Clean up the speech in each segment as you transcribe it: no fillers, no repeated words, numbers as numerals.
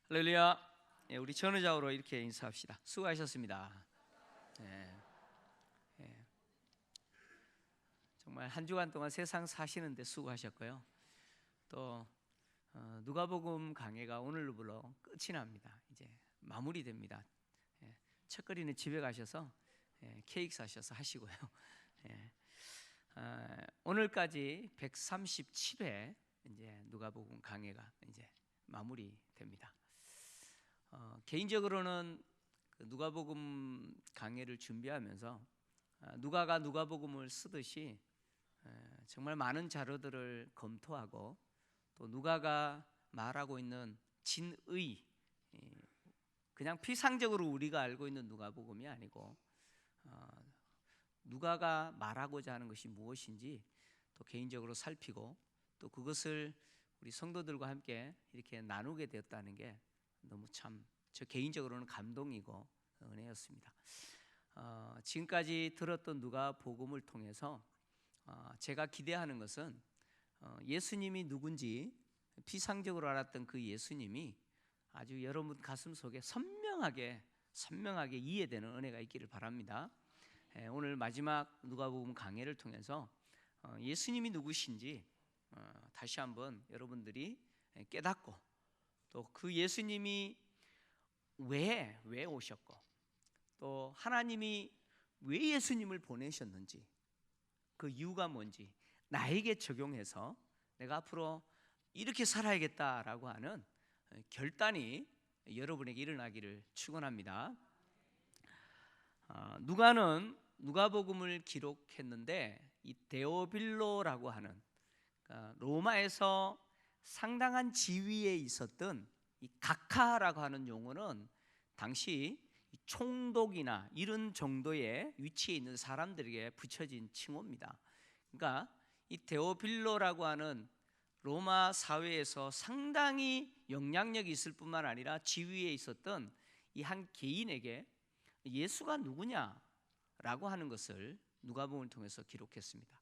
할렐루야. 우리 전우자우로 이렇게 인사합시다. 수고하셨습니다. 예. 정말 한 주간 동안 세상 사시는데 수고하셨고요. 또 누가복음 강해가 오늘로 끝이 납니다. 이제 마무리됩니다. 첫거리는 집에 가셔서 케이크 사셔서 하시고요. 오늘까지 137회 이제 누가복음 강해가 이제 마무리됩니다. 개인적으로는 그 누가복음 강해를 준비하면서 누가가 누가복음을 쓰듯이 정말 많은 자료들을 검토하고 또 누가가 말하고 있는 진의, 그냥 피상적으로 우리가 알고 있는 누가복음이 아니고 누가가 말하고자 하는 것이 무엇인지 또 개인적으로 살피고 또 그것을 우리 성도들과 함께 이렇게 나누게 되었다는 게 너무 참 저 개인적으로는 감동이고 은혜였습니다. 지금까지 들었던 누가복음을 통해서 제가 기대하는 것은 예수님이 누군지 피상적으로 알았던 그 예수님이 아주 여러분 가슴 속에 선명하게 이해되는 은혜가 있기를 바랍니다. 오늘 마지막 누가복음 강해를 통해서 예수님이 누구신지 다시 한번 여러분들이 깨닫고 또 그 예수님이 왜 오셨고 또 하나님이 왜 예수님을 보내셨는지 그 이유가 뭔지 나에게 적용해서 내가 앞으로 이렇게 살아야겠다라고 하는 결단이 여러분에게 일어나기를 축원합니다. 누가는 누가복음을 기록했는데 이 데오빌로라고 하는 로마에서 상당한 지위에 있었던 이 각하라고 하는 용어는 당시 총독이나 이런 정도의 위치에 있는 사람들에게 붙여진 칭호입니다. 그러니까 이 데오빌로라고 하는 로마 사회에서 상당히 영향력이 있을 뿐만 아니라 지위에 있었던 이 한 개인에게 예수가 누구냐라고 하는 것을 누가복음을 통해서 기록했습니다.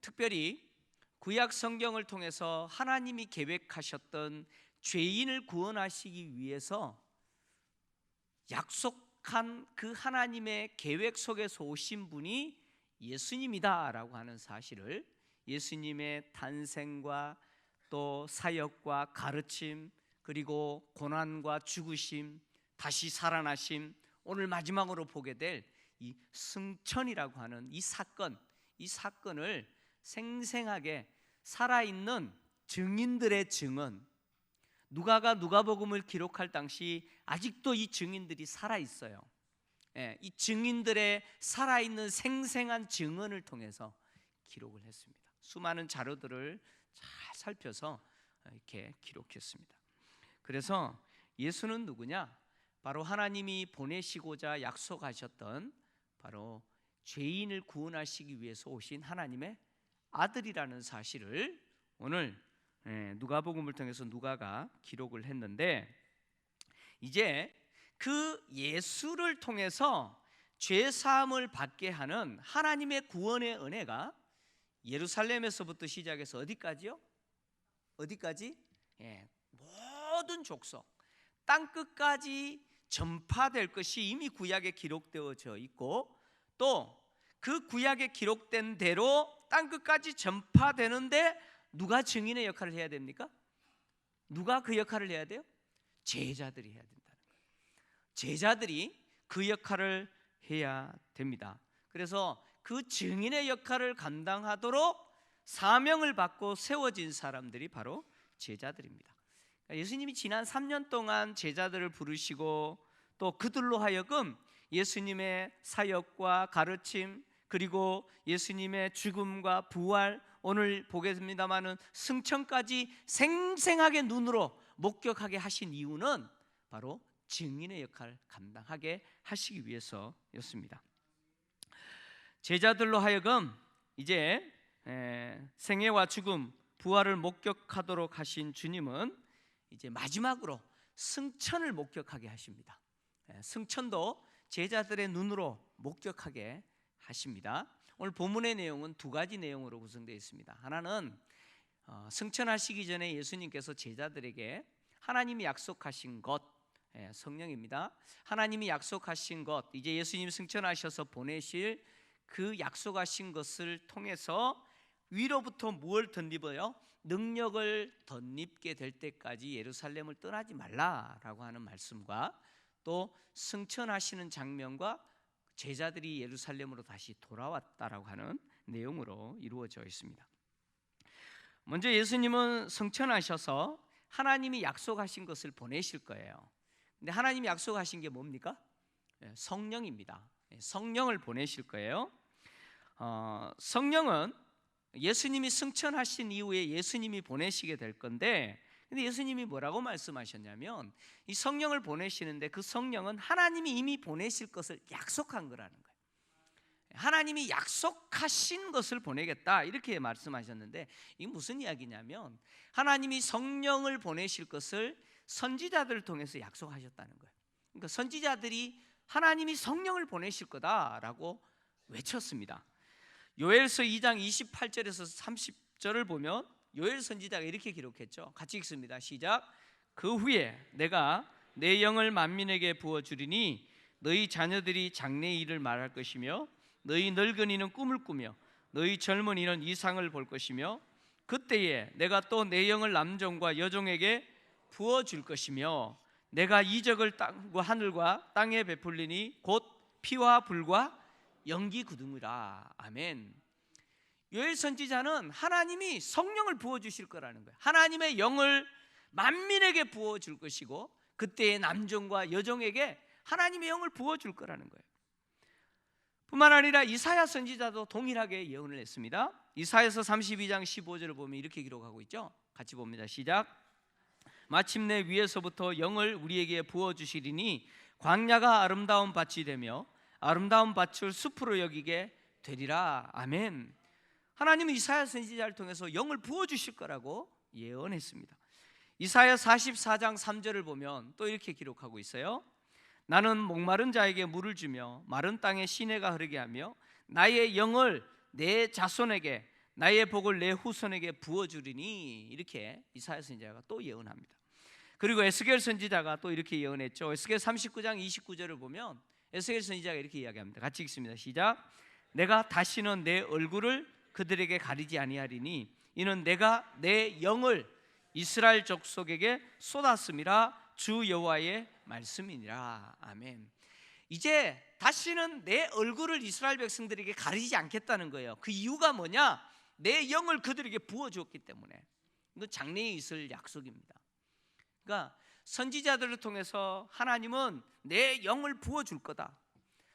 특별히 구약 성경을 통해서 하나님이 계획하셨던 죄인을 구원하시기 위해서 약속한 그 하나님의 계획 속에서 오신 분이 예수님이다라고 하는 사실을 예수님의 탄생과 또 사역과 가르침 그리고 고난과 죽으심 다시 살아나심 오늘 마지막으로 보게 될 이 승천이라고 하는 이 사건을 생생하게 살아있는 증인들의 증언 누가가 누가복음을 기록할 당시 아직도 이 증인들이 살아있어요. 이 증인들의 살아있는 생생한 증언을 통해서 기록을 했습니다. 수많은 자료들을 잘 살펴서 이렇게 기록했습니다. 그래서 예수는 누구냐? 바로 하나님이 보내시고자 약속하셨던 바로 죄인을 구원하시기 위해서 오신 하나님의 아들이라는 사실을 오늘 누가복음을 통해서 누가가 기록을 했는데 이제 그 예수를 통해서 죄 사함을 받게 하는 하나님의 구원의 은혜가 예루살렘에서부터 시작해서 어디까지요? 어디까지? 모든 족속 땅 끝까지 전파될 것이 이미 구약에 기록되어져 있고 또 그 구약에 기록된 대로 땅 끝까지 전파되는데 누가 증인의 역할을 해야 됩니까? 누가 그 역할을 해야 돼요? 제자들이 해야 된다는 거예요. 제자들이 그 역할을 해야 됩니다. 그래서 그 증인의 역할을 감당하도록 사명을 받고 세워진 사람들이 바로 제자들입니다. 예수님이 지난 3년 동안 제자들을 부르시고 또 그들로 하여금 예수님의 사역과 가르침 그리고 예수님의 죽음과 부활 오늘 보겠습니다마는 승천까지 생생하게 눈으로 목격하게 하신 이유는 바로 증인의 역할을 감당하게 하시기 위해서였습니다. 제자들로 하여금 이제 생애와 죽음 부활을 목격하도록 하신 주님은 이제 마지막으로 승천을 목격하게 하십니다. 승천도 제자들의 눈으로 목격하게 하십니다. 오늘 본문의 내용은 두 가지 내용으로 구성되어 있습니다. 하나는 승천하시기 전에 예수님께서 제자들에게 하나님이 약속하신 것, 성령입니다. 하나님이 약속하신 것, 이제 예수님 승천하셔서 보내실 그 약속하신 것을 통해서 위로부터 무엇을 덧입어요? 능력을 덧입게 될 때까지 예루살렘을 떠나지 말라라고 하는 말씀과 또 승천하시는 장면과 제자들이 예루살렘으로 다시 돌아왔다라고 하는 내용으로 이루어져 있습니다. 먼저 예수님은 승천하셔서 하나님이 약속하신 것을 보내실 거예요. 근데 하나님이 약속하신 게 뭡니까? 성령입니다. 성령을 보내실 거예요. 성령은 예수님이 승천하신 이후에 예수님이 보내시게 될 건데, 근데 예수님이 뭐라고 말씀하셨냐면 이 성령을 보내시는데 그 성령은 하나님이 이미 보내실 것을 약속한 거라는 거예요. 하나님이 약속하신 것을 보내겠다 이렇게 말씀하셨는데, 이게 무슨 이야기냐면 하나님이 성령을 보내실 것을 선지자들을 통해서 약속하셨다는 거예요. 그러니까 선지자들이 하나님이 성령을 보내실 거다라고 외쳤습니다. 요엘서 2장 28절에서 30절을 보면 요엘 선지자가 이렇게 기록했죠. 같이 읽습니다. 시작. 그 후에 내가 내 영을 만민에게 부어주리니 너희 자녀들이 장래의 일을 말할 것이며 너희 늙은이는 꿈을 꾸며 너희 젊은이는 이상을 볼 것이며 그때에 내가 또 내 영을 남종과 여종에게 부어줄 것이며 내가 이적을 땅과 하늘과 땅에 베풀리니 곧 피와 불과 연기 구름이라. 아멘. 요엘 선지자는 하나님이 성령을 부어주실 거라는 거예요. 하나님의 영을 만민에게 부어줄 것이고 그때의 남종과 여종에게 하나님의 영을 부어줄 거라는 거예요. 뿐만 아니라 이사야 선지자도 동일하게 예언을 했습니다. 이사야서 32장 15절을 보면 이렇게 기록하고 있죠. 같이 봅니다. 시작. 마침내 위에서부터 영을 우리에게 부어주시리니 광야가 아름다운 밭이 되며 아름다운 밭을 숲으로 여기게 되리라. 아멘. 하나님은 이사야 선지자를 통해서 영을 부어주실 거라고 예언했습니다. 이사야 44장 3절을 보면 또 이렇게 기록하고 있어요. 나는 목마른 자에게 물을 주며 마른 땅에 시내가 흐르게 하며 나의 영을 내 자손에게 나의 복을 내 후손에게 부어주리니. 이렇게 이사야 선지자가 또 예언합니다. 그리고 에스겔 선지자가 또 이렇게 예언했죠. 에스겔 39장 29절을 보면 에스겔 선지자가 이렇게 이야기합니다. 같이 읽습니다. 시작. 내가 다시는 내 얼굴을 그들에게 가리지 아니하리니 이는 내가 내 영을 이스라엘 족속에게 쏟았음이라 주 여호와의 말씀이니라. 아멘. 이제 다시는 내 얼굴을 이스라엘 백성들에게 가리지 않겠다는 거예요. 그 이유가 뭐냐? 내 영을 그들에게 부어주었기 때문에. 이건 장래에 있을 약속입니다. 그러니까 선지자들을 통해서 하나님은 내 영을 부어줄 거다,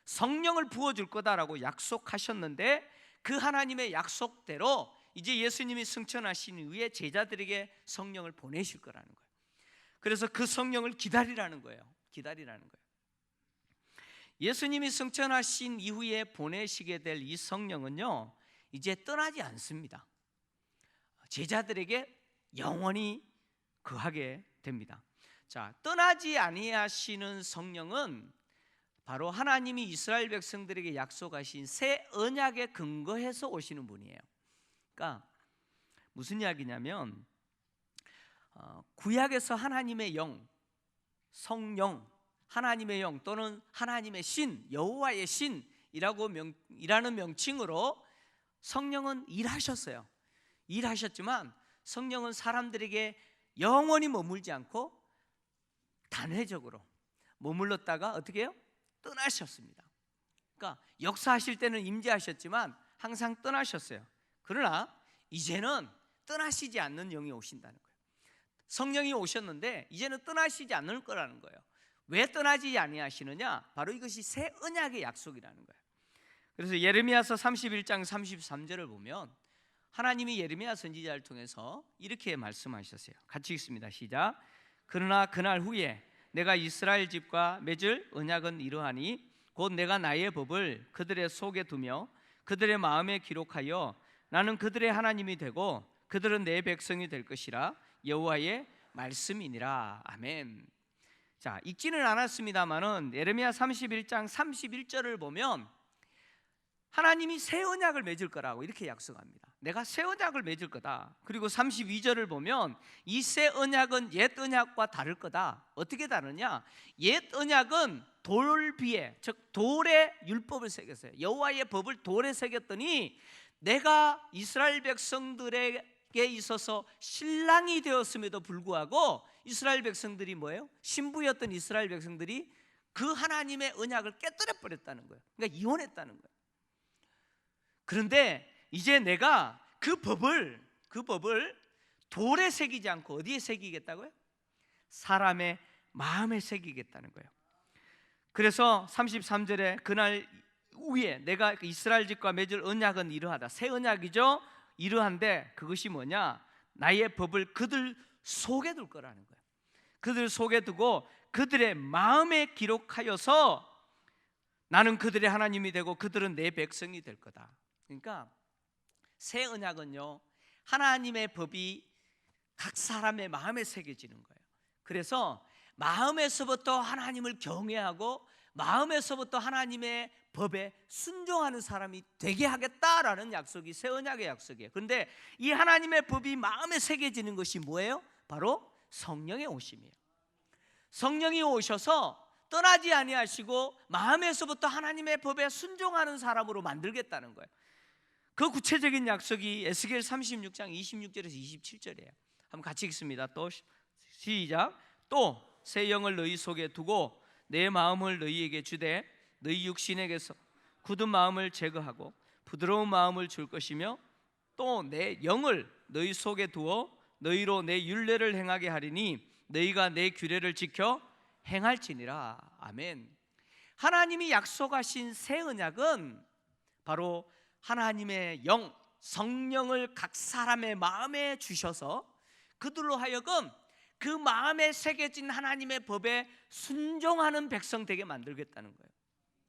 성령을 부어줄 거다라고 약속하셨는데 그 하나님의 약속대로 이제 예수님이 승천하신 이후에 제자들에게 성령을 보내실 거라는 거예요. 그래서 그 성령을 기다리라는 거예요. 기다리라는 거예요. 예수님이 승천하신 이후에 보내시게 될 이 성령은요 이제 떠나지 않습니다. 제자들에게 영원히 거하게 됩니다. 자, 떠나지 아니하시는 성령은 바로 하나님이 이스라엘 백성들에게 약속하신 새 언약에 근거해서 오시는 분이에요. 그러니까 무슨 이야기냐면 구약에서 하나님의 영, 성령, 하나님의 영 또는 하나님의 신, 여호와의 신이라는 명칭으로 성령은 일하셨어요. 일하셨지만 성령은 사람들에게 영원히 머물지 않고 단회적으로 머물렀다가 어떻게 해요? 떠나셨습니다. 그러니까 역사하실 때는 임재하셨지만 항상 떠나셨어요. 그러나 이제는 떠나시지 않는 영이 오신다는 거예요. 성령이 오셨는데 이제는 떠나시지 않을 거라는 거예요. 왜 떠나지 아니하시느냐? 바로 이것이 새 언약의 약속이라는 거예요. 그래서 예레미야서 31장 33절을 보면 하나님이 예레미야 선지자를 통해서 이렇게 말씀하셨어요. 같이 읽습니다. 시작. 그러나 그날 후에 내가 이스라엘 집과 맺을 언약은 이러하니 곧 내가 나의 법을 그들의 속에 두며 그들의 마음에 기록하여 나는 그들의 하나님이 되고 그들은 내 백성이 될 것이라 여호와의 말씀이니라. 아멘. 자, 읽지는 않았습니다만은 예레미야 31장 31절을 보면 하나님이 새 언약을 맺을 거라고 이렇게 약속합니다. 내가 새 언약을 맺을 거다. 그리고 32절을 보면 이 새 언약은 옛 언약과 다를 거다. 어떻게 다르냐? 옛 언약은 돌비에, 즉 돌에 율법을 새겼어요. 여호와의 법을 돌에 새겼더니 내가 이스라엘 백성들에게 있어서 신랑이 되었음에도 불구하고 이스라엘 백성들이 뭐예요? 신부였던 이스라엘 백성들이 그 하나님의 언약을 깨뜨려 버렸다는 거예요. 그러니까 이혼했다는 거예요. 그런데 이제 내가 그 법을 돌에 새기지 않고 어디에 새기겠다고요? 사람의 마음에 새기겠다는 거예요. 그래서 33절에 그날 후에 내가 이스라엘 집과 맺을 언약은 이러하다. 새 언약이죠. 이러한데 그것이 뭐냐? 나의 법을 그들 속에 둘 거라는 거예요. 그들 속에 두고 그들의 마음에 기록하여서 나는 그들의 하나님이 되고 그들은 내 백성이 될 거다. 그러니까 새 언약은요, 하나님의 법이 각 사람의 마음에 새겨지는 거예요. 그래서 마음에서부터 하나님을 경외하고 마음에서부터 하나님의 법에 순종하는 사람이 되게 하겠다라는 약속이 새 언약의 약속이에요. 그런데 이 하나님의 법이 마음에 새겨지는 것이 뭐예요? 바로 성령의 오심이에요. 성령이 오셔서 떠나지 아니하시고 마음에서부터 하나님의 법에 순종하는 사람으로 만들겠다는 거예요. 그 구체적인 약속이 에스겔 36장 26절에서 27절이에요. 한번 같이 읽습니다. 또 시작. 또 새 영을 너희 속에 두고 내 마음을 너희에게 주되 너희 육신에게서 굳은 마음을 제거하고 부드러운 마음을 줄 것이며 또 내 영을 너희 속에 두어 너희로 내 율례를 행하게 하리니 너희가 내 규례를 지켜 행할지니라. 아멘. 하나님이 약속하신 새 언약은 바로 하나님의 영, 성령을 각 사람의 마음에 주셔서 그들로 하여금 그 마음에 새겨진 하나님의 법에 순종하는 백성 되게 만들겠다는 거예요.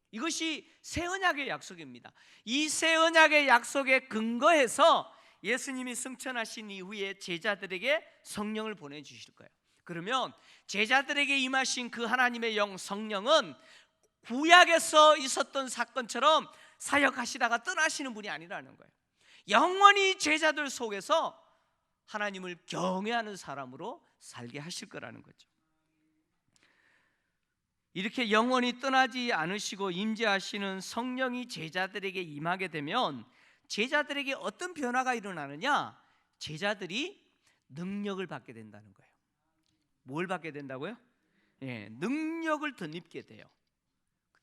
이것이 새 언약의 약속입니다. 이 새 언약의 약속에 근거해서 예수님이 승천하신 이후에 제자들에게 성령을 보내주실 거예요. 그러면 제자들에게 임하신 그 하나님의 영 성령은 구약에서 있었던 사건처럼 사역하시다가 떠나시는 분이 아니라는 거예요. 영원히 제자들 속에서 하나님을 경외하는 사람으로 살게 하실 거라는 거죠. 이렇게 영원히 떠나지 않으시고 임재하시는 성령이 제자들에게 임하게 되면 제자들에게 어떤 변화가 일어나느냐? 제자들이 능력을 받게 된다는 거예요. 뭘 받게 된다고요? 능력을 덧입게 돼요.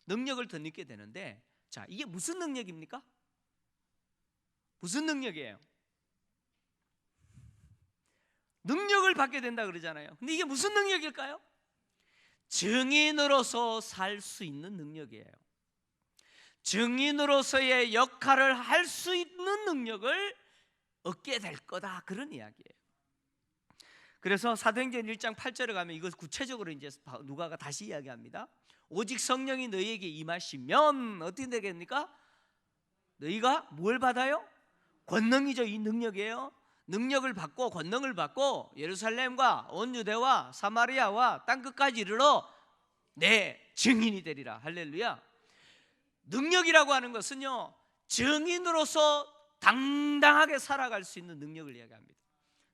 능력을 덧입게 되는데, 자, 이게 무슨 능력입니까? 무슨 능력이에요? 능력을 받게 된다 그러잖아요. 근데 이게 무슨 능력일까요? 증인으로서 살 수 있는 능력이에요. 증인으로서의 역할을 할 수 있는 능력을 얻게 될 거다, 그런 이야기예요. 그래서 사도행전 1장 8절에 가면 이것 구체적으로 이제 누가가 다시 이야기합니다. 오직 성령이 너희에게 임하시면 어떻게 되겠습니까? 너희가 뭘 받아요? 권능이죠. 이 능력이에요. 능력을 받고 권능을 받고 예루살렘과 온 유대와 사마리아와 땅끝까지 이르러 내 증인이 되리라. 할렐루야. 능력이라고 하는 것은요, 증인으로서 당당하게 살아갈 수 있는 능력을 이야기합니다.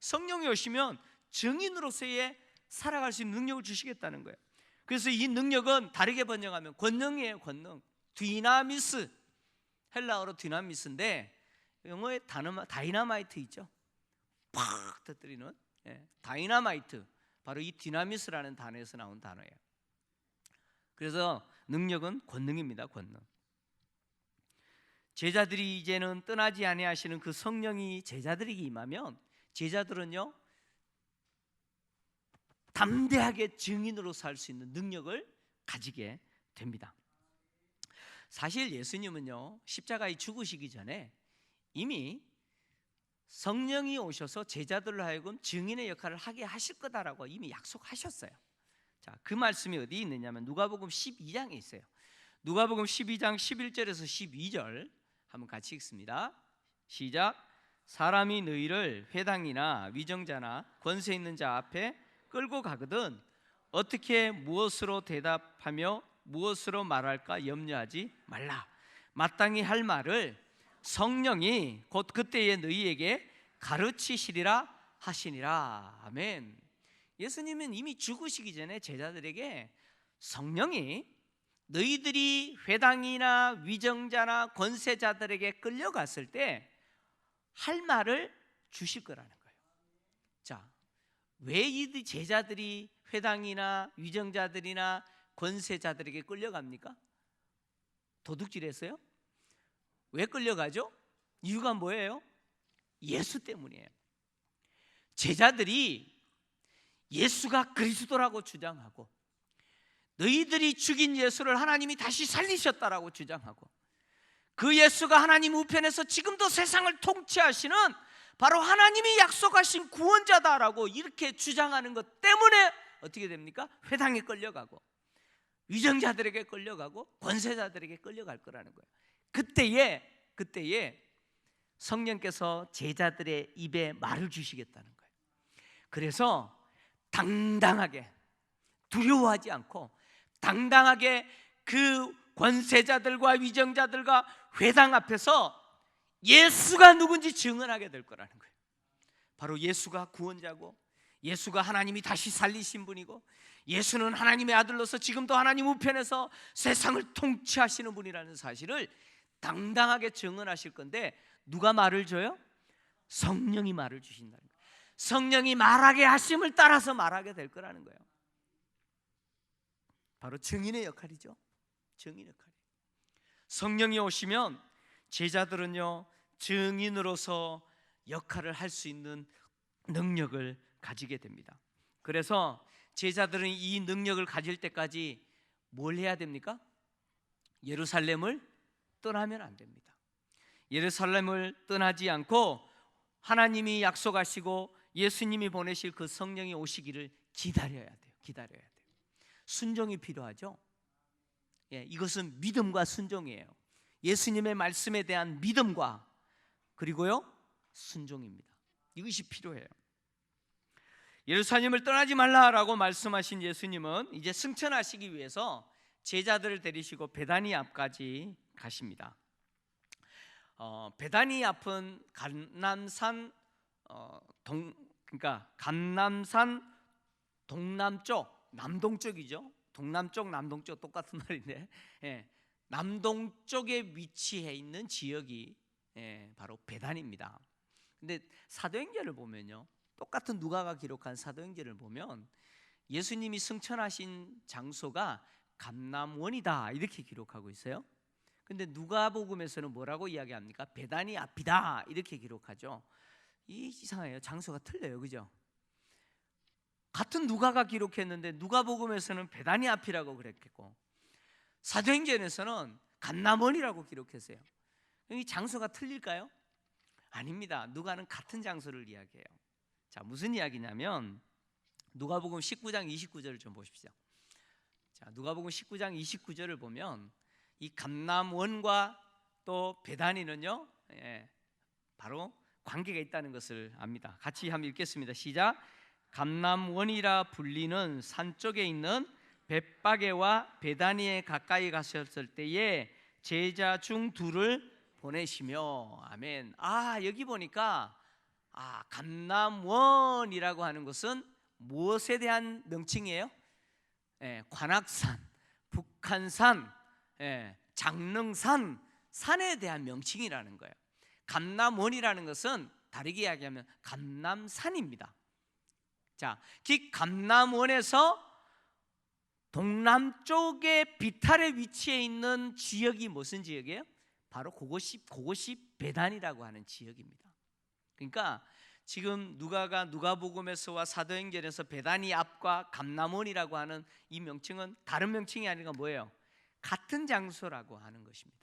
성령이 오시면 증인으로서의 살아갈 수 있는 능력을 주시겠다는 거예요. 그래서 이 능력은 다르게 번역하면 권능이에요. 권능. 디나미스, 헬라어로 디나미스인데 영어에 다이나마이트 있죠. 팍 터뜨리는, 다이나마이트, 바로 이 디나미스라는 단어에서 나온 단어예요. 그래서 능력은 권능입니다. 권능. 제자들이 이제는 떠나지 아니하시는 그 성령이 제자들에게 임하면 제자들은요, 담대하게 증인으로 살 수 있는 능력을 가지게 됩니다. 사실 예수님은요, 십자가에 죽으시기 전에 이미 성령이 오셔서 제자들로 하여금 증인의 역할을 하게 하실 거다라고 이미 약속하셨어요. 자, 그 말씀이 어디 있느냐면 누가복음 12장에 있어요. 누가복음 12장 11절에서 12절 한번 같이 읽습니다. 시작. 사람이 너희를 회당이나 위정자나 권세 있는 자 앞에 끌고 가거든 어떻게 무엇으로 대답하며 무엇으로 말할까 염려하지 말라. 마땅히 할 말을 성령이 곧 그때에 너희에게 가르치시리라 하시니라. 아멘. 예수님은 이미 죽으시기 전에 제자들에게 성령이 너희들이 회당이나 위정자나 권세자들에게 끌려갔을 때 할 말을 주실 거라는 거예요. 자, 왜 이 제자들이 회당이나 위정자들이나 권세자들에게 끌려갑니까? 도둑질했어요? 왜 끌려가죠? 이유가 뭐예요? 예수 때문이에요. 제자들이 예수가 그리스도라고 주장하고 너희들이 죽인 예수를 하나님이 다시 살리셨다라고 주장하고 그 예수가 하나님 우편에서 지금도 세상을 통치하시는 바로 하나님이 약속하신 구원자다라고 이렇게 주장하는 것 때문에 어떻게 됩니까? 회당에 끌려가고 위정자들에게 끌려가고 권세자들에게 끌려갈 거라는 거예요. 그때에 성령께서 제자들의 입에 말을 주시겠다는 거예요. 그래서 당당하게, 두려워하지 않고 당당하게 그 권세자들과 위정자들과 회당 앞에서 예수가 누군지 증언하게 될 거라는 거예요. 바로 예수가 구원자고 예수가 하나님이 다시 살리신 분이고 예수는 하나님의 아들로서 지금도 하나님 우편에서 세상을 통치하시는 분이라는 사실을 당당하게 증언하실 건데, 누가 말을 줘요? 성령이 말을 주신다는 거예요. 성령이 말하게 하심을 따라서 말하게 될 거라는 거예요. 바로 증인의 역할이죠. 증인 역할이에요. 성령이 오시면 제자들은요, 증인으로서 역할을 할 수 있는 능력을 가지게 됩니다. 그래서 제자들은 이 능력을 가질 때까지 뭘 해야 됩니까? 예루살렘을 떠나면 안 됩니다. 예루살렘을 떠나지 않고 하나님이 약속하시고 예수님이 보내실 그 성령이 오시기를 기다려야 돼요. 기다려야 돼요. 순종이 필요하죠. 이것은 믿음과 순종이에요. 예수님의 말씀에 대한 믿음과 그리고요 순종입니다. 이것이 필요해요. 예루살렘을 떠나지 말라라고 말씀하신 예수님은 이제 승천하시기 위해서 제자들을 데리시고 베다니 앞까지 가십니다. 베다니 앞은 감남산 감남산 동남쪽, 남동쪽이죠. 동남쪽, 남동쪽 똑같은 말인데, 남동쪽에 위치해 있는 지역이 바로 베단입니다. 근데 사도행전을 보면요, 똑같은 누가가 기록한 사도행전을 보면 예수님이 승천하신 장소가 감남원이다 이렇게 기록하고 있어요. 근데 누가복음에서는 뭐라고 이야기합니까? 베다니 앞이다 이렇게 기록하죠. 이상해요. 장소가 틀려요, 그죠? 같은 누가가 기록했는데 누가복음에서는 베다니 앞이라고 그랬겠고 사도행전에서는 감남원이라고 기록했어요. 이 장소가 틀릴까요? 아닙니다. 누가는 같은 장소를 이야기해요. 자, 무슨 이야기냐면 누가복음 19장 29절을 좀 보십시오. 자, 누가복음 19장 29절을 보면 이 감남원과 또 베다니는요, 바로 관계가 있다는 것을 압니다. 같이 한번 읽겠습니다. 시작. 감남원이라 불리는 산 쪽에 있는 벳바게와 베다니에 가까이 가셨을 때에 제자 중 둘을 보내시며. 아멘. 여기 보니까 감남원이라고 하는 것은 무엇에 대한 명칭이에요? 관악산, 북한산, 장릉산, 산에 대한 명칭이라는 거예요. 감남원이라는 것은 다르게 이야기하면 감남산입니다. 자, 그 감남원에서 동남쪽의 비탈에 위치해 있는 지역이 무슨 지역이에요? 바로 그것이 베단이라고 하는 지역입니다. 그러니까 지금 누가가 누가복음에서와 사도행전에서 베다니 앞과 감남원이라고 하는 이 명칭은 다른 명칭이 아니라 뭐예요? 같은 장소라고 하는 것입니다.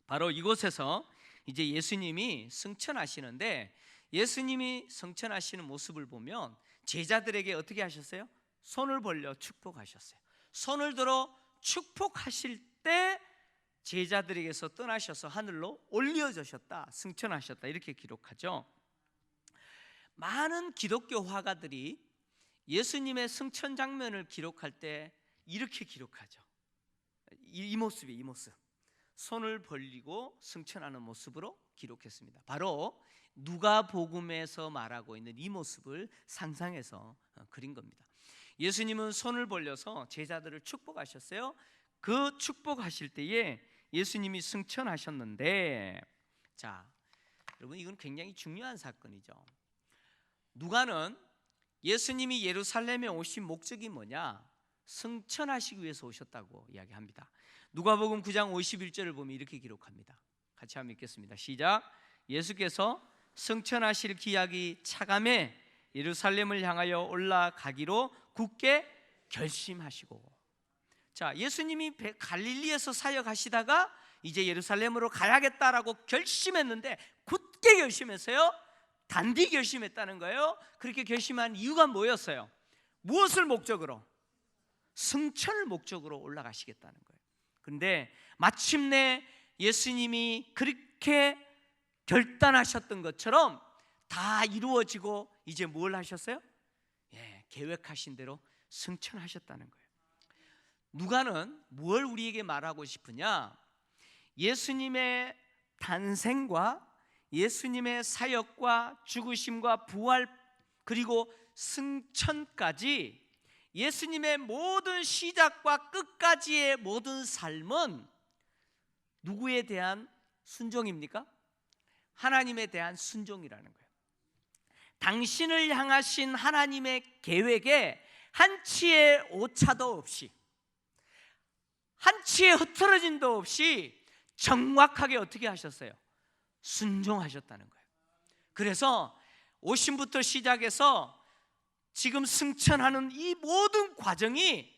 바로 이곳에서 이제 예수님이 승천하시는데, 예수님이 승천하시는 모습을 보면 제자들에게 어떻게 하셨어요? 손을 벌려 축복하셨어요. 손을 들어 축복하실 때 제자들에게서 떠나셔서 하늘로 올려주셨다, 승천하셨다 이렇게 기록하죠. 많은 기독교 화가들이 예수님의 승천 장면을 기록할 때 이렇게 기록하죠. 이 모습이에요. 이 모습. 손을 벌리고 승천하는 모습으로 기록했습니다. 바로 누가복음에서 말하고 있는 이 모습을 상상해서 그린 겁니다. 예수님은 손을 벌려서 제자들을 축복하셨어요. 그 축복하실 때에 예수님이 승천하셨는데, 자, 여러분 이건 굉장히 중요한 사건이죠. 누가는 예수님이 예루살렘에 오신 목적이 뭐냐? 승천하시기 위해서 오셨다고 이야기합니다. 누가복음 9장 51절을 보면 이렇게 기록합니다. 같이 한번 읽겠습니다. 시작. 예수께서 승천하실 기약이 차감해 예루살렘을 향하여 올라가기로 굳게 결심하시고, 자, 예수님이 갈릴리에서 사역하시다가 이제 예루살렘으로 가야겠다라고 결심했는데, 굳게 결심했어요. 단디 결심했다는 거예요. 그렇게 결심한 이유가 뭐였어요? 무엇을 목적으로? 승천을 목적으로 올라가시겠다는 거예요. 그런데 마침내 예수님이 그렇게 결단하셨던 것처럼 다 이루어지고 이제 뭘 하셨어요? 계획하신 대로 승천하셨다는 거예요. 누가는 뭘 우리에게 말하고 싶으냐? 예수님의 탄생과 예수님의 사역과 죽으심과 부활 그리고 승천까지 예수님의 모든 시작과 끝까지의 모든 삶은 누구에 대한 순종입니까? 하나님에 대한 순종이라는 거예요. 당신을 향하신 하나님의 계획에 한치의 오차도 없이, 한치의 흐트러짐도 없이 정확하게 어떻게 하셨어요? 순종하셨다는 거예요. 그래서 오심부터 시작해서 지금 승천하는 이 모든 과정이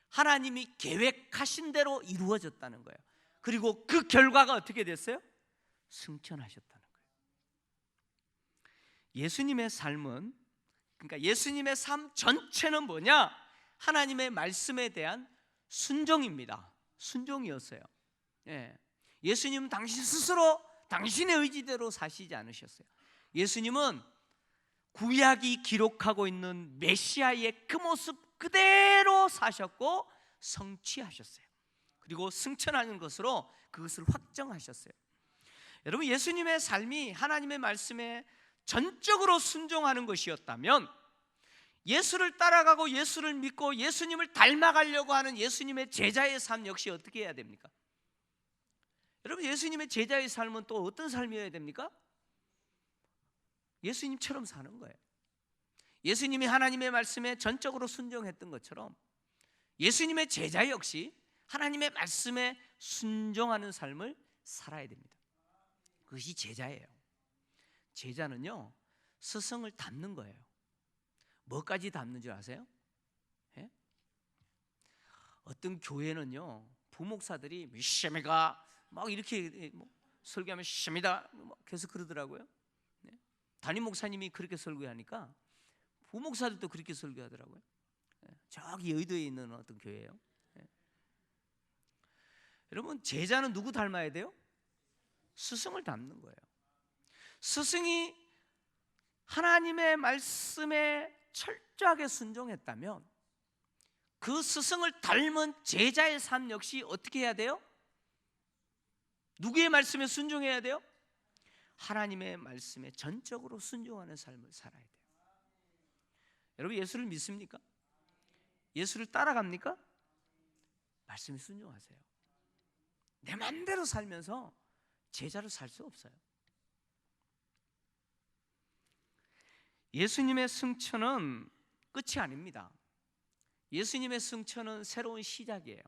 하나님이 계획하신 대로 이루어졌다는 거예요. 그리고 그 결과가 어떻게 됐어요? 승천하셨다는 거예요. 예수님의 삶은, 그러니까 예수님의 삶 전체는 뭐냐? 하나님의 말씀에 대한 순종입니다. 순종이었어요. 예수님은 당신 스스로 당신의 의지대로 사시지 않으셨어요. 예수님은 구약이 기록하고 있는 메시아의 그 모습 그대로 사셨고 성취하셨어요. 그리고 승천하는 것으로 그것을 확정하셨어요. 여러분, 예수님의 삶이 하나님의 말씀에 전적으로 순종하는 것이었다면, 예수를 따라가고 예수를 믿고 예수님을 닮아가려고 하는 예수님의 제자의 삶 역시 어떻게 해야 됩니까? 여러분, 예수님의 제자의 삶은 또 어떤 삶이어야 됩니까? 예수님처럼 사는 거예요. 예수님이 하나님의 말씀에 전적으로 순종했던 것처럼 예수님의 제자 역시 하나님의 말씀에 순종하는 삶을 살아야 됩니다. 그것이 제자예요. 제자는요, 스승을 닮는 거예요. 뭐까지 닮는 줄 아세요? 어떤 교회는요, 부목사들이 미시미가 막 이렇게 설교하면 시미다 계속 그러더라고요. 담임 목사님이 그렇게 설교하니까 부목사들도 그렇게 설교하더라고요. 저기 여의도에 있는 어떤 교회예요. 여러분, 제자는 누구 닮아야 돼요? 스승을 닮는 거예요. 스승이 하나님의 말씀에 철저하게 순종했다면 그 스승을 닮은 제자의 삶 역시 어떻게 해야 돼요? 누구의 말씀에 순종해야 돼요? 하나님의 말씀에 전적으로 순종하는 삶을 살아야 돼요. 여러분, 예수를 믿습니까? 예수를 따라갑니까? 말씀에 순종하세요. 내 맘대로 살면서 제자로 살 수 없어요. 예수님의 승천은 끝이 아닙니다. 예수님의 승천은 새로운 시작이에요.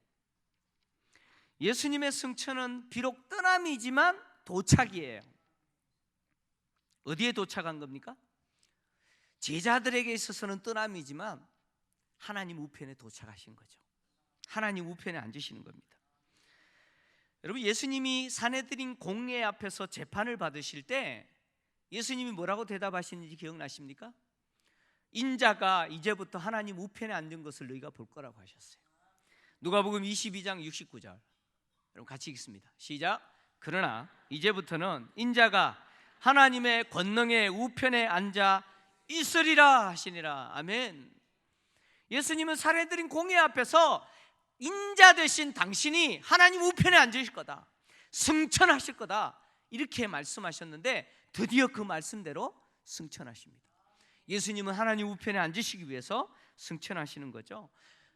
예수님의 승천은 비록 떠남이지만 도착이에요. 어디에 도착한 겁니까? 제자들에게 있어서는 떠남이지만 하나님 우편에 도착하신 거죠. 하나님 우편에 앉으시는 겁니다. 여러분, 예수님이 산헤드린 공회 앞에서 재판을 받으실 때 예수님이 뭐라고 대답하시는지 기억나십니까? 인자가 이제부터 하나님 우편에 앉은 것을 너희가 볼 거라고 하셨어요. 누가복음 22장 69절, 여러분 같이 읽습니다. 시작. 그러나 이제부터는 인자가 하나님의 권능의 우편에 앉아 있으리라 하시니라. 아멘. 예수님은 산헤드린 공회 앞에서 인자 되신 당신이 하나님 우편에 앉으실 거다, 승천하실 거다 이렇게 말씀하셨는데 드디어 그 말씀대로 승천하십니다. 예수님은 하나님 우편에 앉으시기 위해서 승천하시는 거죠.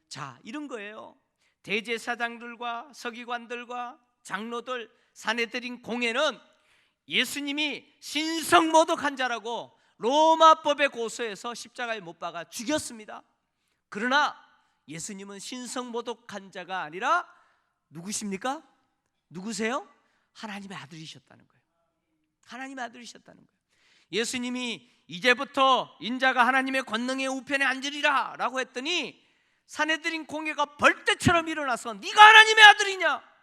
자, 이런 거예요. 대제사장들과 서기관들과 장로들, 산헤드린 공회는 예수님이 신성모독한 자라고 로마법에 고소해서 십자가에 못 박아 죽였습니다. 그러나 예수님은 신성모독한 자가 아니라 누구십니까? 누구세요? 하나님의 아들이셨다는 거예요. 하나님의 아들이셨다는 거예요. 예수님이 이제부터 인자가 하나님의 권능의 우편에 앉으리라 라고 했더니 산헤드린 공회가 벌떼처럼 일어나서 네가 하나님의 아들이냐?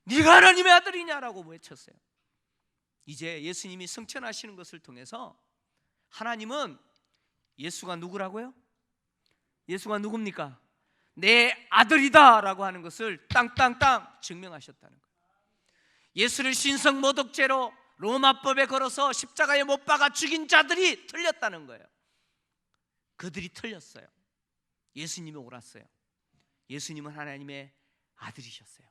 네가 하나님의 아들이냐라고 외쳤어요. 이제 예수님이 승천하시는 것을 통해서 하나님은 예수가 누구라고요? 예수가 누굽니까? 내 아들이다 라고 하는 것을 땅땅땅 증명하셨다는 거예요. 예수를 신성모독죄로 로마법에 걸어서 십자가에 못 박아 죽인 자들이 틀렸다는 거예요. 그들이 틀렸어요. 예수님이 옳았어요. 예수님은 하나님의 아들이셨어요.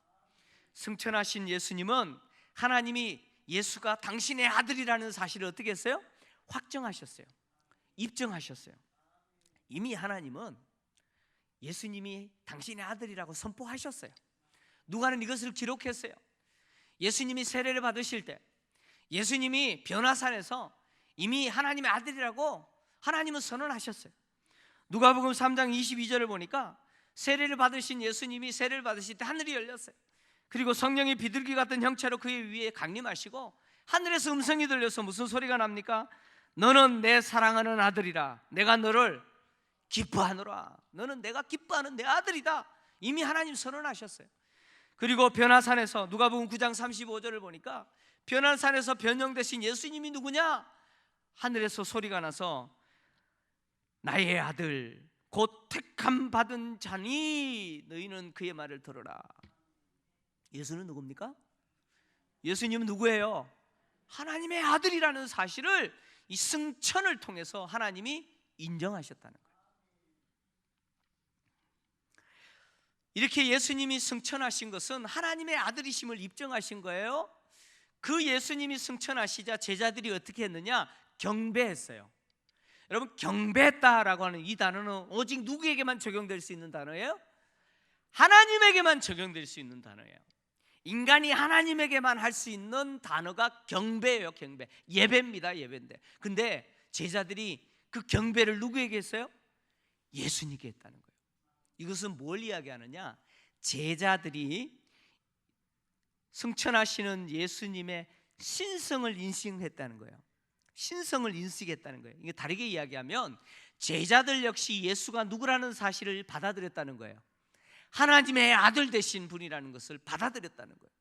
승천하신 예수님은 하나님이 예수가 당신의 아들이라는 사실을 어떻게 했어요? 확정하셨어요. 입증하셨어요. 이미 하나님은 예수님이 당신의 아들이라고 선포하셨어요. 누가는 이것을 기록했어요. 예수님이 세례를 받으실 때 예수님이 변화산에서 이미 하나님의 아들이라고 하나님은 선언하셨어요. 누가복음 3장 22절을 보니까 세례를 받으신 예수님이 세례를 받으실 때 하늘이 열렸어요. 그리고 성령이 비둘기 같은 형체로 그의 위에 강림하시고 하늘에서 음성이 들려서 무슨 소리가 납니까? 너는 내 사랑하는 아들이라 내가 너를 기뻐하노라. 너는 내가 기뻐하는 내 아들이다. 이미 하나님 선언하셨어요. 그리고 변화산에서 누가복음 9장 35절을 보니까 변화산에서 변형되신 예수님이 누구냐? 하늘에서 소리가 나서 나의 아들 곧 택함 받은 자니 너희는 그의 말을 들어라. 예수는 누굽니까? 예수님은 누구예요? 하나님의 아들이라는 사실을 이 승천을 통해서 하나님이 인정하셨다는 거예요. 이렇게 예수님이 승천하신 것은 하나님의 아들이심을 입증하신 거예요. 그 예수님이 승천하시자 제자들이 어떻게 했느냐? 경배했어요. 여러분, 경배했다라고 하는 이 단어는 오직 누구에게만 적용될 수 있는 단어예요? 하나님에게만 적용될 수 있는 단어예요. 인간이 하나님에게만 할 수 있는 단어가 경배예요. 경배, 예배입니다. 예배인데 근데 제자들이 그 경배를 누구에게 했어요? 예수님께 했다는 거예요. 이것은 뭘 이야기하느냐? 제자들이 승천하시는 예수님의 신성을 인식했다는 거예요. 신성을 인식했다는 거예요. 이게 다르게 이야기하면 제자들 역시 예수가 누구라는 사실을 받아들였다는 거예요. 하나님의 아들 되신 분이라는 것을 받아들였다는 거예요.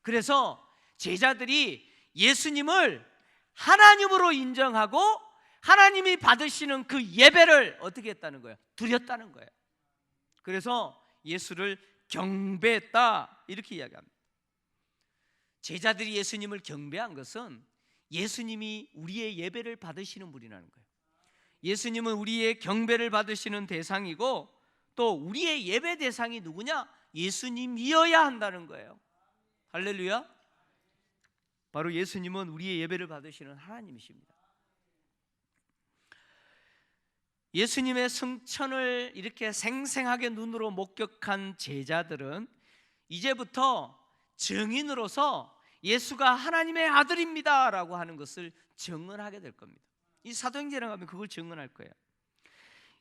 그래서 제자들이 예수님을 하나님으로 인정하고 하나님이 받으시는 그 예배를 어떻게 했다는 거예요? 드렸다는 거예요. 그래서 예수를 경배했다 이렇게 이야기합니다. 제자들이 예수님을 경배한 것은 예수님이 우리의 예배를 받으시는 분이라는 거예요. 예수님은 우리의 경배를 받으시는 대상이고 또 우리의 예배 대상이 누구냐? 예수님이어야 한다는 거예요. 할렐루야. 바로 예수님은 우리의 예배를 받으시는 하나님이십니다. 예수님의 승천을 이렇게 생생하게 눈으로 목격한 제자들은 이제부터 증인으로서 예수가 하나님의 아들입니다 라고 하는 것을 증언하게 될 겁니다. 이 사도행전에 가면 그걸 증언할 거예요.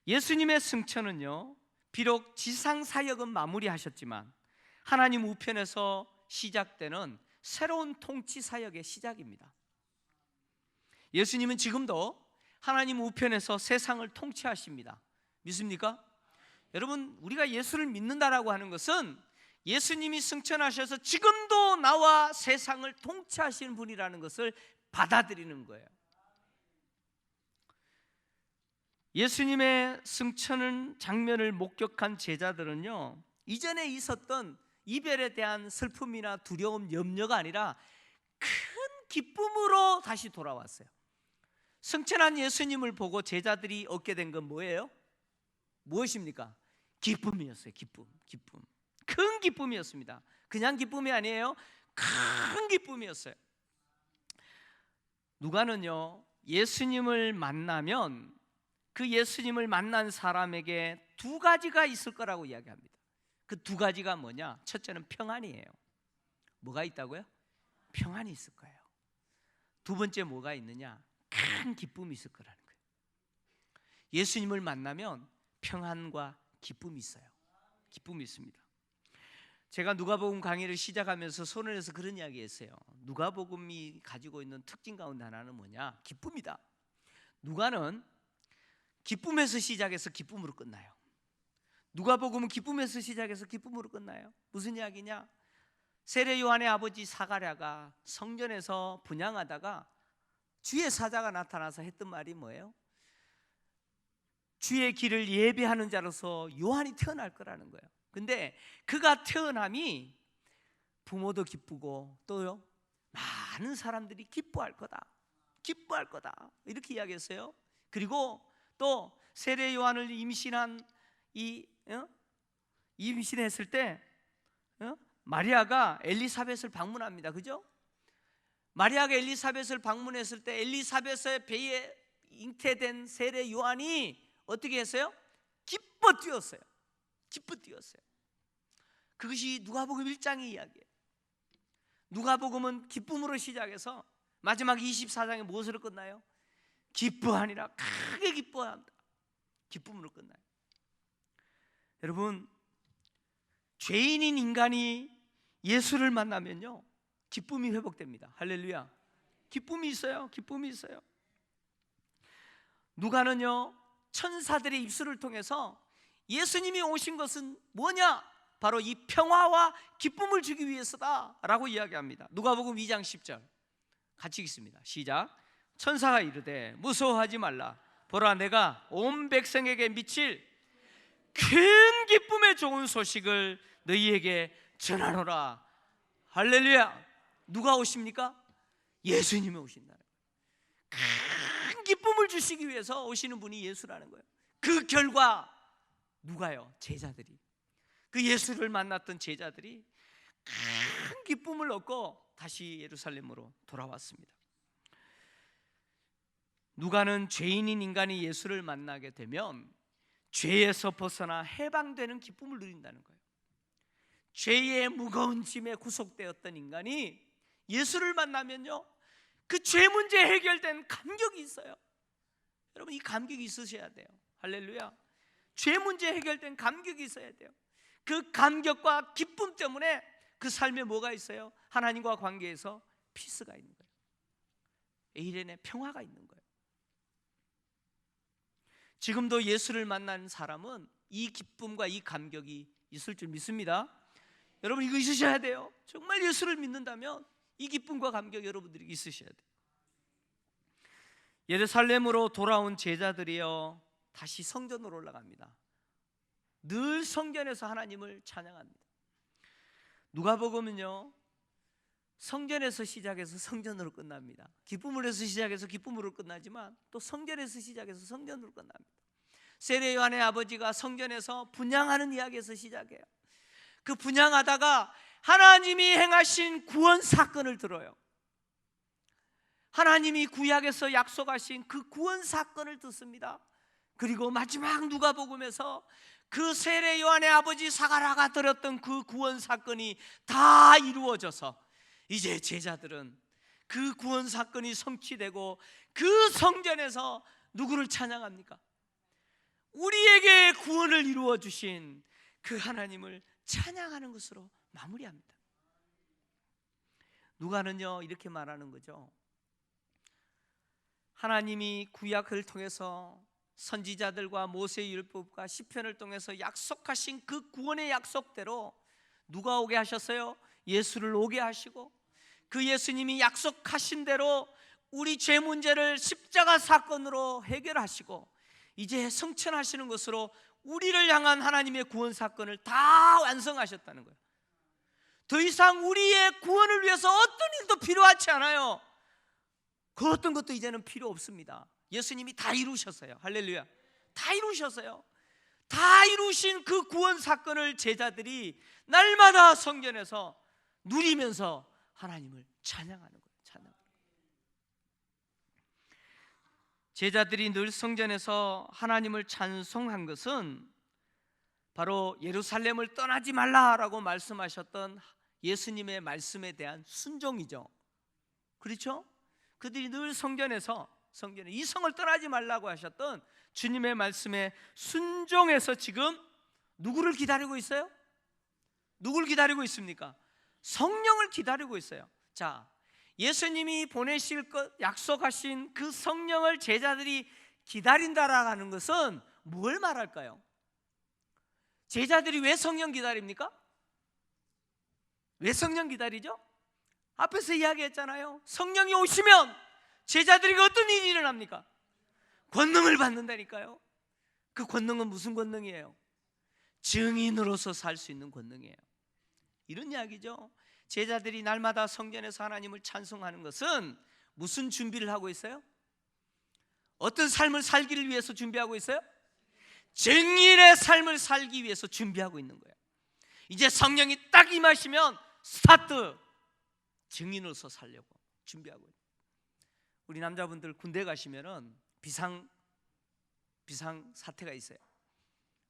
예수님의 승천은요, 비록 지상 사역은 마무리하셨지만 하나님 우편에서 시작되는 새로운 통치 사역의 시작입니다. 예수님은 지금도 하나님 우편에서 세상을 통치하십니다. 믿습니까? 여러분, 우리가 예수를 믿는다라고 하는 것은 예수님이 승천하셔서 지금도 나와 세상을 통치하시는 분이라는 것을 받아들이는 거예요. 예수님의 승천 장면을 목격한 제자들은요, 이전에 있었던 이별에 대한 슬픔이나 두려움, 염려가 아니라 큰 기쁨으로 다시 돌아왔어요. 승천한 예수님을 보고 제자들이 얻게 된 건 뭐예요? 무엇입니까? 기쁨이었어요. 기쁨. 큰 기쁨이었습니다. 그냥 기쁨이 아니에요. 큰 기쁨이었어요. 누가는요, 예수님을 만나면 그 예수님을 만난 사람에게 두 가지가 있을 거라고 이야기합니다. 그 두 가지가 뭐냐? 첫째는 평안이에요. 뭐가 있다고요? 평안이 있을 거예요. 두 번째 뭐가 있느냐? 큰 기쁨이 있을 거라는 거예요. 예수님을 만나면 평안과 기쁨이 있어요. 기쁨이 있습니다. 제가 누가복음 강의를 시작하면서 손원에서 그런 이야기 했어요. 누가복음이 가지고 있는 특징 가운데 하나는 뭐냐? 기쁨이다. 누가는 기쁨에서 시작해서 기쁨으로 끝나요. 누가복음은 기쁨에서 시작해서 기쁨으로 끝나요. 무슨 이야기냐? 세례 요한의 아버지 사가랴가 성전에서 분향하다가 주의 사자가 나타나서 했던 말이 뭐예요? 주의 길을 예배하는 자로서 요한이 태어날 거라는 거예요. 근데 그가 태어남이 부모도 기쁘고 또요, 많은 사람들이 기뻐할 거다. 기뻐할 거다. 이렇게 이야기했어요. 그리고 또 세례 요한을 임신했을 때 마리아가 엘리사벳을 방문합니다. 그죠? 마리아가 엘리사벳을 방문했을 때 엘리사벳의 배에 잉태된 세례 요한이 어떻게 했어요? 기뻐 뛰었어요. 기뻐 뛰었어요. 그것이 누가복음 1장의 이야기예요. 누가복음은 기쁨으로 시작해서 마지막 24장에 무엇으로 끝나요? 기뻐하니라, 크게 기뻐한다. 기쁨으로 끝나요. 여러분, 죄인인 인간이 예수를 만나면요, 기쁨이 회복됩니다. 할렐루야. 기쁨이 있어요. 기쁨이 있어요. 누가는요, 천사들의 입술을 통해서 예수님이 오신 것은 뭐냐? 바로 이 평화와 기쁨을 주기 위해서다 라고 이야기합니다. 누가복음 2장 10절 같이 읽습니다. 시작. 천사가 이르되 무서워하지 말라. 보라, 내가 온 백성에게 미칠 큰 기쁨의 좋은 소식을 너희에게 전하노라. 할렐루야. 누가 오십니까? 예수님이 오신다. 큰 기쁨을 주시기 위해서 오시는 분이 예수라는 거예요. 그 결과 누가요? 제자들이, 그 예수를 만났던 제자들이 큰 기쁨을 얻고 다시 예루살렘으로 돌아왔습니다. 누가는 죄인인 인간이 예수를 만나게 되면 죄에서 벗어나 해방되는 기쁨을 누린다는 거예요. 죄의 무거운 짐에 구속되었던 인간이 예수를 만나면요, 그 죄 문제 해결된 감격이 있어요. 여러분, 이 감격이 있으셔야 돼요. 할렐루야. 죄 문제 해결된 감격이 있어야 돼요. 그 감격과 기쁨 때문에 그 삶에 뭐가 있어요? 하나님과 관계에서 피스가 있는 거예요. 에이렌의 평화가 있는 거예요. 지금도 예수를 만난 사람은 이 기쁨과 이 감격이 있을 줄 믿습니다. 여러분, 이거 있으셔야 돼요. 정말 예수를 믿는다면 이 기쁨과 감격 여러분들이 있으셔야 돼요. 예루살렘으로 돌아온 제자들이요, 다시 성전으로 올라갑니다. 늘 성전에서 하나님을 찬양합니다. 누가복음은요, 성전에서 시작해서 성전으로 끝납니다. 기쁨으로 해서 시작해서 기쁨으로 끝나지만 또 성전에서 시작해서 성전으로 끝납니다. 세례 요한의 아버지가 성전에서 분향하는 이야기에서 시작해요. 그 분향하다가 하나님이 행하신 구원 사건을 들어요. 하나님이 구약에서 약속하신 그 구원 사건을 듣습니다. 그리고 마지막 누가복음에서 그 세례 요한의 아버지 사가랴가 들었던 그 구원 사건이 다 이루어져서 이제 제자들은 그 구원 사건이 성취되고 그 성전에서 누구를 찬양합니까? 우리에게 구원을 이루어 주신 그 하나님을 찬양하는 것으로 마무리합니다. 누가는요, 이렇게 말하는 거죠. 하나님이 구약을 통해서 선지자들과 모세의 율법과 시편을 통해서 약속하신 그 구원의 약속대로 누가 오게 하셨어요? 예수를 오게 하시고, 그 예수님이 약속하신 대로 우리 죄 문제를 십자가 사건으로 해결하시고 이제 성천하시는 것으로 우리를 향한 하나님의 구원 사건을 다 완성하셨다는 거예요. 더 이상 우리의 구원을 위해서 어떤 일도 필요하지 않아요. 그 어떤 것도 이제는 필요 없습니다. 예수님이 다 이루셨어요. 할렐루야. 다 이루셨어요. 다 이루신 그 구원 사건을 제자들이 날마다 성전에서 누리면서 하나님을 찬양하는 거예요. 찬양. 제자들이 늘 성전에서 하나님을 찬송한 것은 바로 예루살렘을 떠나지 말라라고 말씀하셨던 예수님의 말씀에 대한 순종이죠. 그렇죠? 그들이 늘 성전에 이 성을 떠나지 말라고 하셨던 주님의 말씀에 순종해서 지금 누구를 기다리고 있어요? 누구를 기다리고 있습니까? 성령을 기다리고 있어요. 자, 예수님이 보내실 것 약속하신 그 성령을 제자들이 기다린다라는 것은 뭘 말할까요? 제자들이 왜 성령 기다립니까? 왜 성령 기다리죠? 앞에서 이야기했잖아요. 성령이 오시면 제자들에게 어떤 일이 일어납니까? 권능을 받는다니까요. 그 권능은 무슨 권능이에요? 증인으로서 살 수 있는 권능이에요. 이런 이야기죠. 제자들이 날마다 성전에서 하나님을 찬송하는 것은 무슨 준비를 하고 있어요? 어떤 삶을 살기를 위해서 준비하고 있어요? 증인의 삶을 살기 위해서 준비하고 있는 거예요. 이제 성령이 딱 임하시면 스타트! 증인으로서 살려고 준비하고 있는 거예요. 우리 남자분들 군대 가시면은 비상 사태가 있어요.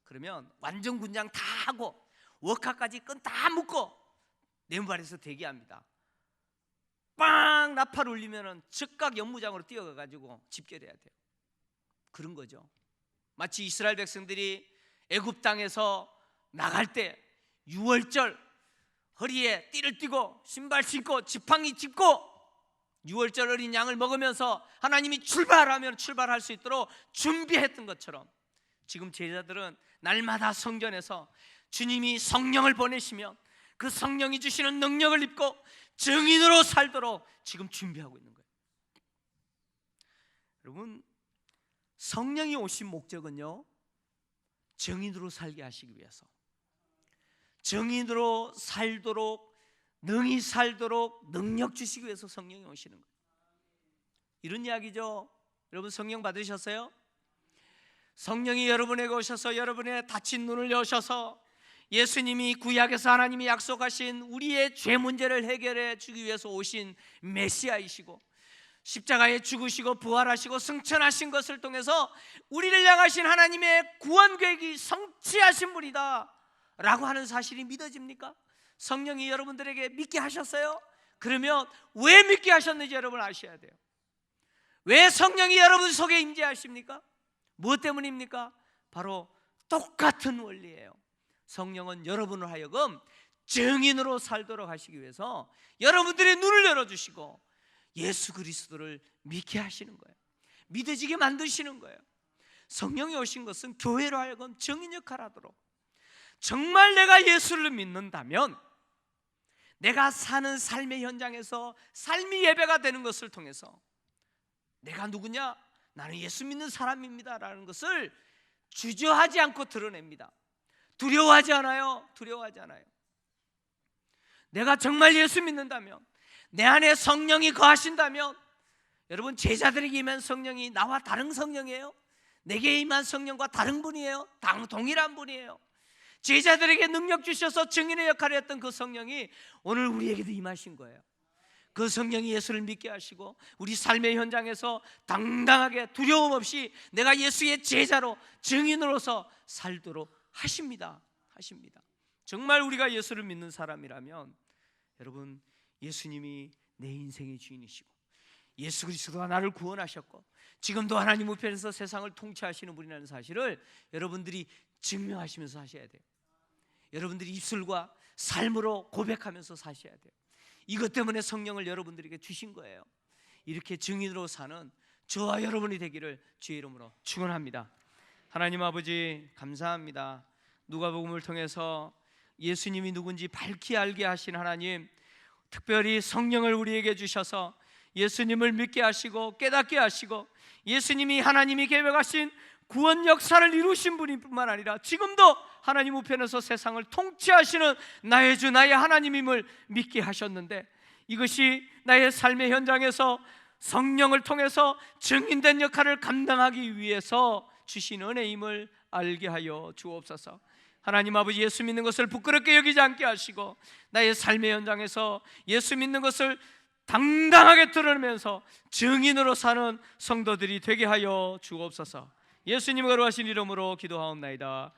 그러면 완전 군장 다 하고 워카까지 끈 다 묶고 내무반에서 대기합니다. 빵! 나팔 울리면은 즉각 연무장으로 뛰어가가지고 집결해야 돼요. 그런 거죠. 마치 이스라엘 백성들이 애굽 땅에서 나갈 때 유월절 허리에 띠를 띠고 신발 신고 지팡이 짚고 유월절 어린 양을 먹으면서 하나님이 출발하면 출발할 수 있도록 준비했던 것처럼 지금 제자들은 날마다 성전에서 주님이 성령을 보내시면 그 성령이 주시는 능력을 입고 증인으로 살도록 지금 준비하고 있는 거예요. 여러분, 성령이 오신 목적은요, 증인으로 살게 하시기 위해서, 증인으로 살도록, 능히 살도록 능력 주시기 위해서 성령이 오시는 거예요. 이런 이야기죠. 여러분, 성령 받으셨어요? 성령이 여러분에게 오셔서 여러분의 닫힌 눈을 여셔서 예수님이 구약에서 하나님이 약속하신 우리의 죄 문제를 해결해 주기 위해서 오신 메시아이시고 십자가에 죽으시고 부활하시고 승천하신 것을 통해서 우리를 향하신 하나님의 구원 계획이 성취하신 분이다 라고 하는 사실이 믿어집니까? 성령이 여러분들에게 믿게 하셨어요? 그러면 왜 믿게 하셨는지 여러분 아셔야 돼요. 왜 성령이 여러분 속에 임재하십니까? 무엇 때문입니까? 바로 똑같은 원리예요. 성령은 여러분을 하여금 증인으로 살도록 하시기 위해서 여러분들의 눈을 열어주시고 예수 그리스도를 믿게 하시는 거예요. 믿어지게 만드시는 거예요. 성령이 오신 것은 교회로 하여금 증인 역할을 하도록, 정말 내가 예수를 믿는다면 내가 사는 삶의 현장에서 삶이 예배가 되는 것을 통해서 내가 누구냐? 나는 예수 믿는 사람입니다 라는 것을 주저하지 않고 드러냅니다. 두려워하지 않아요. 두려워하지 않아요. 내가 정말 예수 믿는다면, 내 안에 성령이 거하신다면, 여러분, 제자들에게 임한 성령이 나와 다른 성령이에요? 내게 임한 성령과 다른 분이에요? 동일한 분이에요. 제자들에게 능력 주셔서 증인의 역할을 했던 그 성령이 오늘 우리에게도 임하신 거예요. 그 성령이 예수를 믿게 하시고 우리 삶의 현장에서 당당하게 두려움 없이 내가 예수의 제자로 증인으로서 살도록 하십니다. 정말 우리가 예수를 믿는 사람이라면 여러분, 예수님이 내 인생의 주인이시고 예수 그리스도가 나를 구원하셨고 지금도 하나님 우편에서 세상을 통치하시는 분이라는 사실을 여러분들이 증명하시면서 하셔야 돼요. 여러분들이 입술과 삶으로 고백하면서 사셔야 돼요. 이것 때문에 성령을 여러분들에게 주신 거예요. 이렇게 증인으로 사는 저와 여러분이 되기를 주의 이름으로 축원합니다. 하나님 아버지, 감사합니다. 누가복음을 통해서 예수님이 누군지 밝히 알게 하신 하나님, 특별히 성령을 우리에게 주셔서 예수님을 믿게 하시고 깨닫게 하시고 예수님이 하나님이 계획하신 구원 역사를 이루신 분뿐만 아니라 지금도 하나님 우편에서 세상을 통치하시는 나의 주 나의 하나님임을 믿게 하셨는데, 이것이 나의 삶의 현장에서 성령을 통해서 증인된 역할을 감당하기 위해서 주신 은혜임을 알게 하여 주옵소서. 하나님 아버지, 예수 믿는 것을 부끄럽게 여기지 않게 하시고 나의 삶의 현장에서 예수 믿는 것을 당당하게 드러내면서 증인으로 사는 성도들이 되게 하여 주옵소서. 예수님 거룩하신 이름으로 기도하옵나이다.